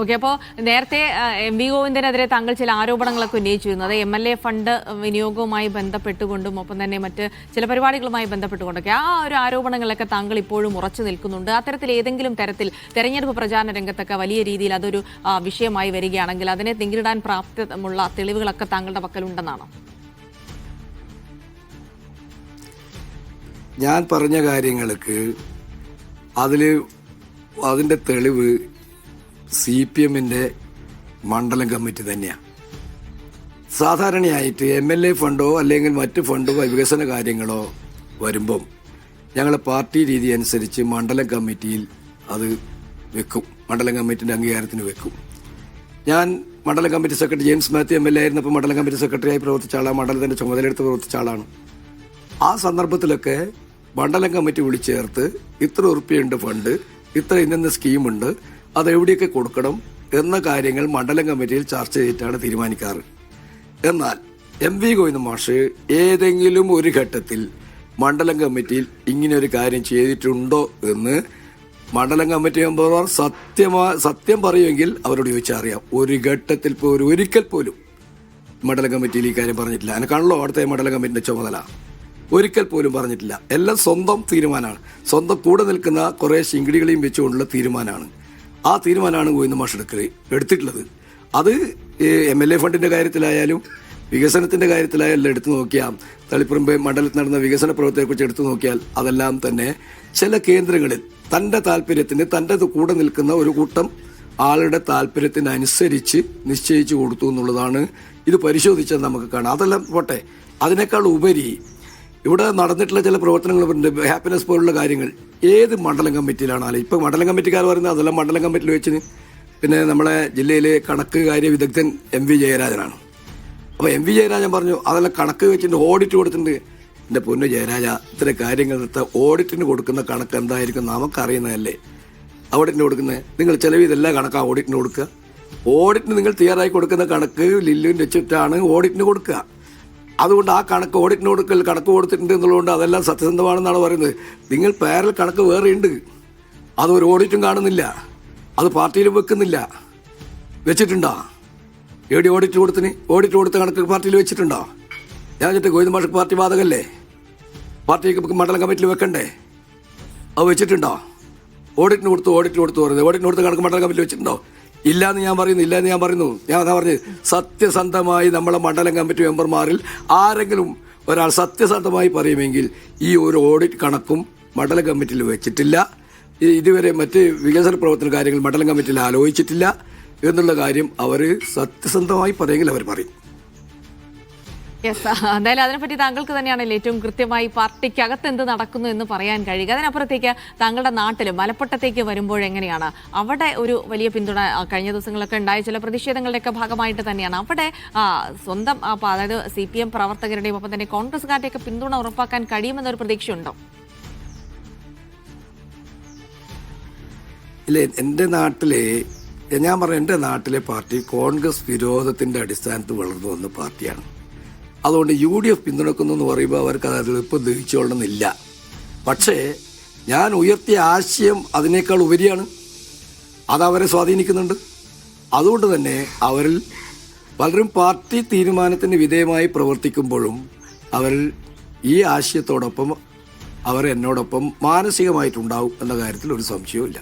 Okay, അപ്പോൾ നേരത്തെ M V ഗോവിന്ദനെതിരെ താങ്കൾ ചില ആരോപണങ്ങളൊക്കെ ഉന്നയിച്ചിരുന്നത് MLA ഫണ്ട് വിനിയോഗവുമായി ബന്ധപ്പെട്ടുകൊണ്ടും ഒപ്പം തന്നെ മറ്റ് ചില പരിപാടികളുമായി ബന്ധപ്പെട്ടുകൊണ്ടൊക്കെ ആ ഒരു ആരോപണങ്ങളൊക്കെ താങ്കൾ ഇപ്പോഴും ഉറച്ചു നിൽക്കുന്നുണ്ട്. അത്തരത്തിൽ ഏതെങ്കിലും തരത്തിൽ തെരഞ്ഞെടുപ്പ് പ്രചാരണ രംഗത്തൊക്കെ വലിയ രീതിയിൽ അതൊരു വിഷയമായി വരികയാണെങ്കിൽ അതിനെ നേരിടാൻ പ്രാപ്തമുള്ള തെളിവുകളൊക്കെ താങ്കളുടെ പക്കലുണ്ടെന്നാണോ? ഞാൻ പറഞ്ഞ കാര്യങ്ങൾക്ക് അതിൻ്റെ തെളിവ് CPMന്റെ മണ്ഡലം കമ്മിറ്റി തന്നെയാണ്. സാധാരണയായിട്ട് MLA ഫണ്ടോ അല്ലെങ്കിൽ മറ്റ് ഫണ്ടോ വികസന കാര്യങ്ങളോ വരുമ്പം ഞങ്ങൾ പാർട്ടി രീതി അനുസരിച്ച് മണ്ഡലം കമ്മിറ്റിയിൽ അത് വെക്കും, മണ്ഡലം കമ്മിറ്റിൻ്റെ അംഗീകാരത്തിന് വെക്കും. ഞാൻ മണ്ഡലം committee secretary James Mathew MLA ആയിരുന്നപ്പോൾ മണ്ഡലം കമ്മിറ്റി സെക്രട്ടറിയായി പ്രവർത്തിച്ച ആളാണ്, മണ്ഡലത്തിൻ്റെ ചുമതലയെടുത്ത് പ്രവർത്തിച്ച ആളാണ്. ആ സന്ദർഭത്തിലൊക്കെ മണ്ഡലം കമ്മിറ്റി വിളിച്ചേർത്ത് ഇത്ര ഉറുപ്പിയുണ്ട് ഫണ്ട്, ഇത്ര ഇന്ന സ്കീമുണ്ട്, അതെവിടെയൊക്കെ കൊടുക്കണം എന്ന കാര്യങ്ങൾ മണ്ഡലം കമ്മിറ്റിയിൽ ചർച്ച ചെയ്തിട്ടാണ് തീരുമാനിക്കാറ്. എന്നാൽ MV ഗോവിന്ദൻ മാഷ് ഏതെങ്കിലും ഒരു ഘട്ടത്തിൽ മണ്ഡലം കമ്മിറ്റിയിൽ ഇങ്ങനെ ഒരു കാര്യം ചെയ്തിട്ടുണ്ടോ എന്ന് മണ്ഡലം കമ്മിറ്റി മെമ്പർമാർ സത്യം പറയുമെങ്കിൽ അവരോട് ചോദിച്ചാൽ അറിയാം. ഒരു ഘട്ടത്തിൽ പോലും ഒരിക്കൽ പോലും മണ്ഡലം കമ്മിറ്റിയിൽ ഈ കാര്യം പറഞ്ഞിട്ടില്ല. അതിനെക്കാണല്ലോ അവിടുത്തെ മണ്ഡലം കമ്മിറ്റിന്റെ ചുമതല. ഒരിക്കൽ പോലും പറഞ്ഞിട്ടില്ല. എല്ലാം സ്വന്തം തീരുമാനമാണ്, സ്വന്തം കൂടെ നിൽക്കുന്ന കുറേ ശിങ്കിടികളെയും വെച്ചുകൊണ്ടുള്ള തീരുമാനമാണ്. ആ തീരുമാനമാണ് ഗോവിന്ദൻ മാഷ് എടുത്തിട്ടുള്ളത്. അത് MLA ഫണ്ടിന്റെ കാര്യത്തിലായാലും വികസനത്തിന്റെ കാര്യത്തിലായാലും എടുത്തു നോക്കിയാൽ, തളിപ്പറമ്പ് മണ്ഡലത്തിൽ നടന്ന വികസന പ്രവർത്തനത്തെക്കുറിച്ച് എടുത്തു നോക്കിയാൽ അതെല്ലാം തന്നെ ചില കേന്ദ്രങ്ങളിൽ തന്റെ താല്പര്യത്തിന് തന്റെ കൂടെ നിൽക്കുന്ന ഒരു കൂട്ടം ആളുടെ താല്പര്യത്തിനനുസരിച്ച് നിശ്ചയിച്ചു കൊടുത്തു എന്നുള്ളതാണ്. ഇത് പരിശോധിച്ചാൽ നമുക്ക് കാണാം. അതെല്ലാം പോട്ടെ, അതിനേക്കാൾ ഉപരി ഇവിടെ നടന്നിട്ടുള്ള ചില പ്രവർത്തനങ്ങളുണ്ട്. ഹാപ്പിനെസ് പോലുള്ള കാര്യങ്ങൾ ഏത് മണ്ഡലം കമ്മിറ്റിയിലാണല്ലോ ഇപ്പം മണ്ഡലം കമ്മിറ്റിക്കാർ പറയുന്നത് അതെല്ലാം മണ്ഡലം കമ്മിറ്റിയിൽ വെച്ചിന്. പിന്നെ നമ്മളെ ജില്ലയിലെ കണക്ക് കാര്യ വിദഗ്ധൻ MV ജയരാജനാണ്. അപ്പോൾ MV ജയരാജൻ പറഞ്ഞു അതെല്ലാം കണക്ക് വെച്ചിട്ട് ഓഡിറ്റ് കൊടുത്തിട്ടുണ്ട്. എൻ്റെ പൊന്നു ജയരാജ, ഇത്തരം കാര്യങ്ങൾ ഓഡിറ്റിന് കൊടുക്കുന്ന കണക്ക് എന്തായിരിക്കും നമുക്കറിയുന്നതല്ലേ? ഓഡിറ്റിന് കൊടുക്കുന്നത് നിങ്ങൾ ചിലവ് ഇതെല്ലാം കണക്കാണ് ഓഡിറ്റിന് കൊടുക്കുക. ഓഡിറ്റിന് നിങ്ങൾ തയ്യാറായി കൊടുക്കുന്ന കണക്ക് ലില്ലുവിൻ്റെ വെച്ചിട്ടാണ് ഓഡിറ്റിന് കൊടുക്കുക. അതുകൊണ്ട് ആ കണക്ക് ഓഡിറ്റിന് കൊടുക്കൽ കണക്ക് കൊടുത്തിട്ടുണ്ട് എന്നുള്ളതുകൊണ്ട് അതെല്ലാം സത്യസന്ധമാണെന്നാണ് പറയുന്നത്. നിങ്ങൾ പാരൽ കണക്ക് വേറെ ഉണ്ട്, അതൊരു ഓഡിറ്റും കാണുന്നില്ല, അത് പാർട്ടിയിലും വെക്കുന്നില്ല. വെച്ചിട്ടുണ്ടോ? എവിടെ ഓഡിറ്റ് കൊടുത്ത കണക്ക് പാർട്ടിയിൽ വെച്ചിട്ടുണ്ടോ? ഞാൻ വെച്ചിട്ട് ഗോവിന്ദൻ മാഷ് പാർട്ടി ബാധകല്ലേ? പാർട്ടിക്ക് മണ്ഡലം കമ്മിറ്റിയിൽ വെക്കണ്ടേ? അത് വെച്ചിട്ടുണ്ടോ? ഓഡിറ്റിന് കൊടുത്ത് പറയുന്നത് ഓഡിറ്റിന് കൊടുത്ത കണക്ക് മണ്ഡലം കമ്മിറ്റിയിൽ വെച്ചിട്ടുണ്ടോ? ഇല്ലാന്ന് ഞാൻ പറയുന്നു. ഞാൻ അതാ പറഞ്ഞത്, സത്യസന്ധമായി നമ്മളെ മണ്ഡലം കമ്മിറ്റി മെമ്പർമാരിൽ ആരെങ്കിലും ഒരാൾ സത്യസന്ധമായി പറയുമെങ്കിൽ ഈ ഒരു ഓഡിറ്റ് കണക്കും മണ്ഡലം കമ്മിറ്റിയിൽ വെച്ചിട്ടില്ല, ഇതുവരെ മറ്റ് വികസന പ്രവർത്തന കാര്യങ്ങൾ മണ്ഡലം കമ്മിറ്റിയിൽ ആലോചിച്ചിട്ടില്ല എന്നുള്ള കാര്യം അവർ സത്യസന്ധമായി പറയുമെങ്കിൽ അവർ പറയും. എന്തായാലും അതിനെപ്പറ്റി താങ്കൾക്ക് തന്നെയാണല്ലോ ഏറ്റവും കൃത്യമായി പാർട്ടിക്കകത്ത് എന്ത് നടക്കുന്നു എന്ന് പറയാൻ കഴിയുക. അതിനപ്പുറത്തേക്ക് താങ്കളുടെ നാട്ടിൽ മലപ്പുറത്തേക്ക് വരുമ്പോഴെങ്ങനെയാണ് അവിടെ ഒരു വലിയ പിന്തുണ കഴിഞ്ഞ ദിവസങ്ങളൊക്കെ ഉണ്ടായ ചില പ്രതിഷേധങ്ങളുടെയൊക്കെ ഭാഗമായിട്ട് തന്നെയാണ് അവിടെ സ്വന്തം അതായത് CPM പ്രവർത്തകരുടെയും ഒപ്പം തന്നെ കോൺഗ്രസ്സുകാരുടെയൊക്കെ പിന്തുണ ഉറപ്പാക്കാൻ കഴിയുമെന്നൊരു പ്രതീക്ഷയുണ്ടോ? ഇല്ല, എൻ്റെ നാട്ടിലെ പാർട്ടി കോൺഗ്രസ് വിരോധത്തിന്റെ അടിസ്ഥാനത്തിൽ വളർന്നു വന്ന പാർട്ടിയാണ്. അതുകൊണ്ട് UDF പിന്തുണക്കുന്നു എന്ന് പറയുമ്പോൾ അവർക്ക് അത് എളുപ്പം ദഹിച്ചോളണമെന്നില്ല. പക്ഷേ ഞാൻ ഉയർത്തിയ ആശയം അതിനേക്കാൾ ഉപരിയാണ്, അതവരെ സ്വാധീനിക്കുന്നുണ്ട്. അതുകൊണ്ട് തന്നെ അവരിൽ പലരും പാർട്ടി തീരുമാനത്തിന് വിധേയമായി പ്രവർത്തിക്കുമ്പോഴും അവർ ഈ ആശയത്തോടൊപ്പം അവർ എന്നോടൊപ്പം മാനസികമായിട്ടുണ്ടാവും എന്ന കാര്യത്തിൽ ഒരു സംശയവും ഇല്ല.